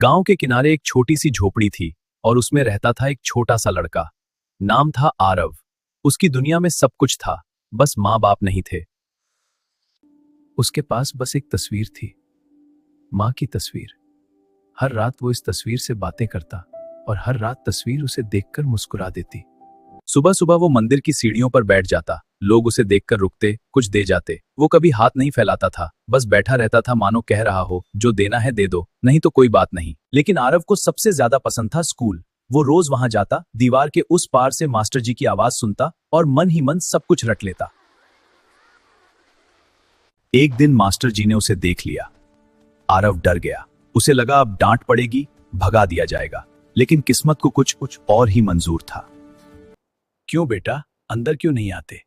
गांव के किनारे एक छोटी सी झोपड़ी थी और उसमें रहता था एक छोटा सा लड़का। नाम था आरव। उसकी दुनिया में सब कुछ था, बस माँ बाप नहीं थे। उसके पास बस एक तस्वीर थी, माँ की तस्वीर। हर रात वो इस तस्वीर से बातें करता और हर रात तस्वीर उसे देखकर मुस्कुरा देती। सुबह सुबह वो मंदिर की सीढ़ियों पर बैठ जाता, लोग उसे देखकर रुकते, कुछ दे जाते। वो कभी हाथ नहीं फैलाता था, बस बैठा रहता था, मानो कह रहा हो जो देना है दे दो, नहीं तो कोई बात नहीं। लेकिन आरव को सबसे ज्यादा पसंद था स्कूल। वो रोज वहां जाता, दीवार के उस पार से मास्टर जी की आवाज सुनता और मन ही मन सब कुछ रट लेता। एक दिन मास्टर जी ने उसे देख लिया। आरव डर गया। उसे लगा अब डांट पड़ेगी, भगा दिया जाएगा। लेकिन किस्मत को कुछ और ही मंजूर था। क्यों बेटा, अंदर क्यों नहीं आते?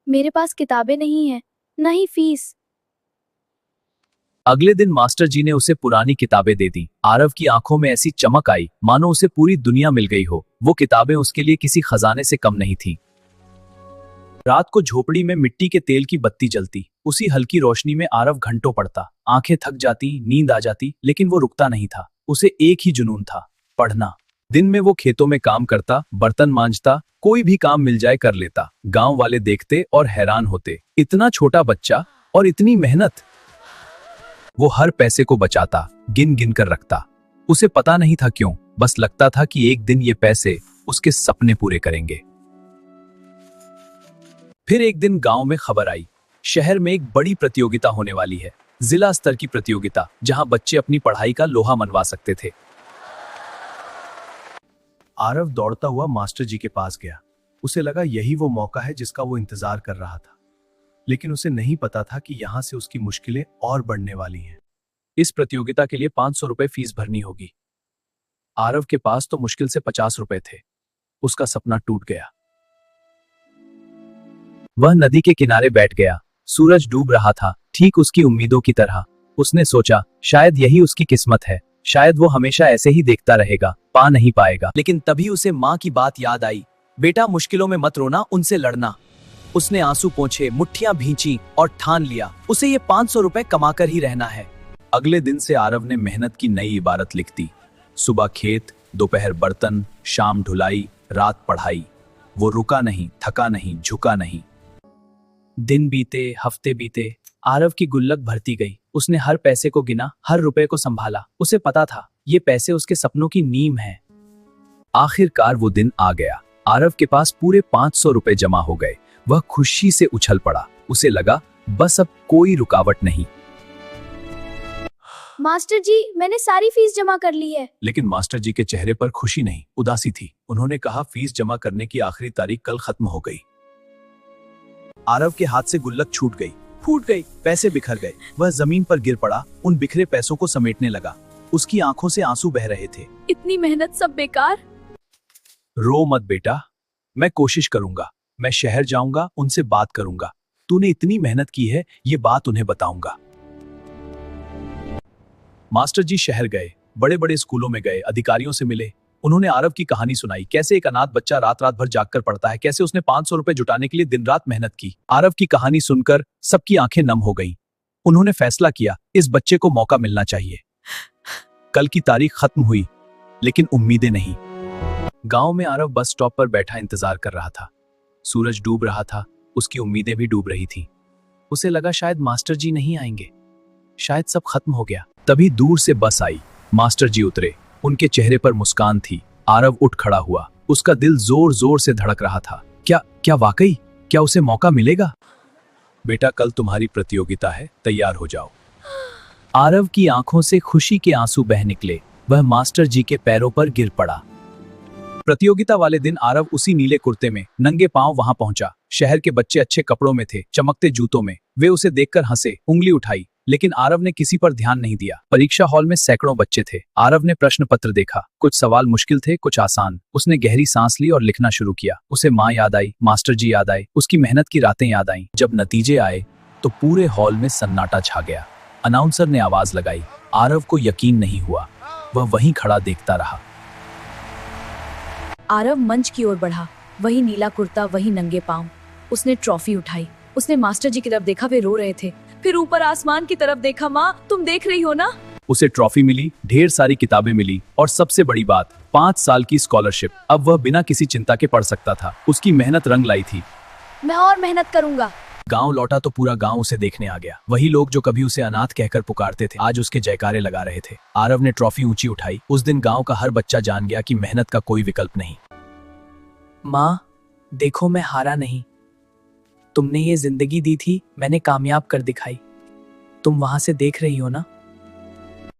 मेरे पास किताबें नहीं है, न ही फीस। अगले दिन मास्टर जी ने उसे पुरानी किताबें दे दी। आरव की आंखों में ऐसी चमक आई मानो उसे पूरी दुनिया मिल गई हो। वो किताबें उसके लिए किसी खजाने से कम नहीं थीं। रात को झोपड़ी में मिट्टी के तेल की बत्ती जलती। उसी हल्की रोशनी में आरव घंटों पढ़ता। आंखें थक जाती, नींद आ जाती, लेकिन वो रुकता नहीं था। उसे एक ही जुनून था, पढ़ना। दिन में वो खेतों में काम करता, बर्तन मांजता, कोई भी काम मिल जाए कर लेता। गांव वाले देखते और हैरान होते, इतना छोटा बच्चा और इतनी मेहनत। वो हर पैसे को बचाता, गिन गिन कर रखता। उसे पता नहीं था क्यों, बस लगता था कि एक दिन ये पैसे उसके सपने पूरे करेंगे। फिर एक दिन गांव में खबर आई, शहर में एक बड़ी प्रतियोगिता होने वाली है। जिला स्तर की प्रतियोगिता, जहां बच्चे अपनी पढ़ाई का लोहा मनवा सकते थे। आरव दौड़ता हुआ मास्टर जी के पास गया। उसे लगा यही वो मौका है जिसका वो इंतजार कर रहा था। लेकिन उसे नहीं पता था कि यहां से उसकी मुश्किलें और बढ़ने वाली हैं। इस प्रतियोगिता के लिए 500 रुपए फीस भरनी होगी। आरव के पास तो मुश्किल से 50 रुपए थे। उसका सपना टूट गया। वह नदी के किनारे बैठ गया। सूरज डूब रहा था, ठीक उसकी उम्मीदों की तरह। उसने सोचा, शायद यही उसकी किस्मत है, शायद वो हमेशा ऐसे ही देखता रहेगा, पा नहीं पाएगा। लेकिन तभी उसे माँ की बात याद आई। बेटा, मुश्किलों में मत रोना, उनसे लड़ना। उसने आंसू पोंछे, मुट्ठियां भींची और ठान लिया, उसे ये 500 रुपए कमाकर ही रहना है। अगले दिन से आरव ने मेहनत की नई इबारत लिख दी। सुबह खेत, दोपहर बर्तन, शाम ढुलाई, रात पढ़ाई। वो रुका नहीं, थका नहीं, झुका नहीं। दिन बीते, हफ्ते बीते, आरव की गुल्लक भरती गई। उसने हर पैसे को गिना, हर रुपए को संभाला। उसे पता था ये पैसे उसके सपनों की नींव हैं। आखिरकार वो दिन आ गया। आरव के पास पूरे 500 रुपए जमा हो गए। वह खुशी से उछल पड़ा। उसे लगा बस अब कोई रुकावट नहीं। मास्टर जी, मैंने सारी फीस जमा कर ली है। लेकिन मास्टर जी के चेहरे पर खुशी नहीं, उदासी थी। उन्होंने कहा, फीस जमा करने की आखिरी तारीख कल खत्म हो गई। आरव के हाथ से गुल्लक छूट गई, फूट गई, पैसे बिखर गए। वह जमीन पर गिर पड़ा, उन बिखरे पैसों को समेटने लगा। उसकी आंखों से आंसू बह रहे थे। इतनी मेहनत सब बेकार। रो मत बेटा, मैं कोशिश करूंगा। मैं शहर जाऊंगा, उनसे बात करूंगा। तूने इतनी मेहनत की है, ये बात उन्हें बताऊंगा। मास्टर जी शहर गए, बड़े बड़े स्कूलों में गए, अधिकारियों से मिले। उन्होंने आरव की कहानी सुनाई, कैसे एक अनाथ बच्चा रात रात भर जागकर पढ़ता है, कैसे उसने 500 रुपए जुटाने के लिए दिन रात मेहनत की। आरव की कहानी सुनकर सबकी आंखें नम हो गईं। उन्होंने फैसला किया, इस बच्चे को मौका मिलना चाहिए। कल की तारीख खत्म हुई, लेकिन उम्मीदें नहीं। गांव में आरव बस स्टॉप पर बैठा इंतजार कर रहा था। सूरज डूब रहा था, उसकी उम्मीदें भी डूब रही थीं। उसे लगा शायद मास्टर जी नहीं आएंगे, शायद सब खत्म हो गया। तभी दूर से बस आई। मास्टर जी उतरे, उनके चेहरे पर मुस्कान थी। आरव उठ खड़ा हुआ। उसका दिल जोर जोर से धड़क रहा था। क्या वाकई, क्या उसे मौका मिलेगा? बेटा, कल तुम्हारी प्रतियोगिता है, तैयार हो जाओ। आरव की आंखों से खुशी के आंसू बह निकले। वह मास्टर जी के पैरों पर गिर पड़ा। प्रतियोगिता वाले दिन आरव उसी नीले कुर्ते में नंगे पांव वहां पहुंचा। शहर के बच्चे अच्छे कपड़ों में थे, चमकते जूतों में। वे उसे देखकर हंसे, उंगली उठाई, लेकिन आरव ने किसी पर ध्यान नहीं दिया। परीक्षा हॉल में सैकड़ों बच्चे थे। आरव ने प्रश्न पत्र देखा। कुछ सवाल मुश्किल थे, कुछ आसान। उसने गहरी सांस ली और लिखना शुरू किया। उसे माँ याद आई, मास्टर जी याद आए, उसकी मेहनत की रातें याद आईं। जब नतीजे आए तो पूरे हॉल में सन्नाटा छा गया। अनाउंसर ने आवाज लगाई। आरव को यकीन नहीं हुआ। वह वहीं खड़ा देखता रहा। आरव मंच की ओर बढ़ा। वही नीला कुर्ता, वही नंगे पांव। उसने ट्रॉफी उठाई। उसने मास्टर जी की तरफ देखा, वे रो रहे थे। फिर ऊपर आसमान की तरफ देखा। माँ, तुम देख रही हो ना? उसे ट्रॉफी मिली, ढेर सारी किताबें मिली और सबसे बड़ी बात 5 साल की स्कॉलरशिप। अब वह बिना किसी चिंता के पढ़ सकता था। उसकी मेहनत रंग लाई थी। मैं और मेहनत करूंगा। गांव लौटा तो पूरा गांव उसे देखने आ गया। वही लोग जो कभी उसे अनाथ कहकर पुकारते थे आज उसके जयकारे लगा रहे थे। आरव ने ट्रॉफी ऊंची उठाई। उस दिन गांव का हर बच्चा जान गया कि मेहनत का कोई विकल्प नहीं। माँ, देखो मैं हारा नहीं। तुमने ये जिंदगी दी थी, मैंने कामयाब कर दिखाई। तुम वहां से देख रही हो ना।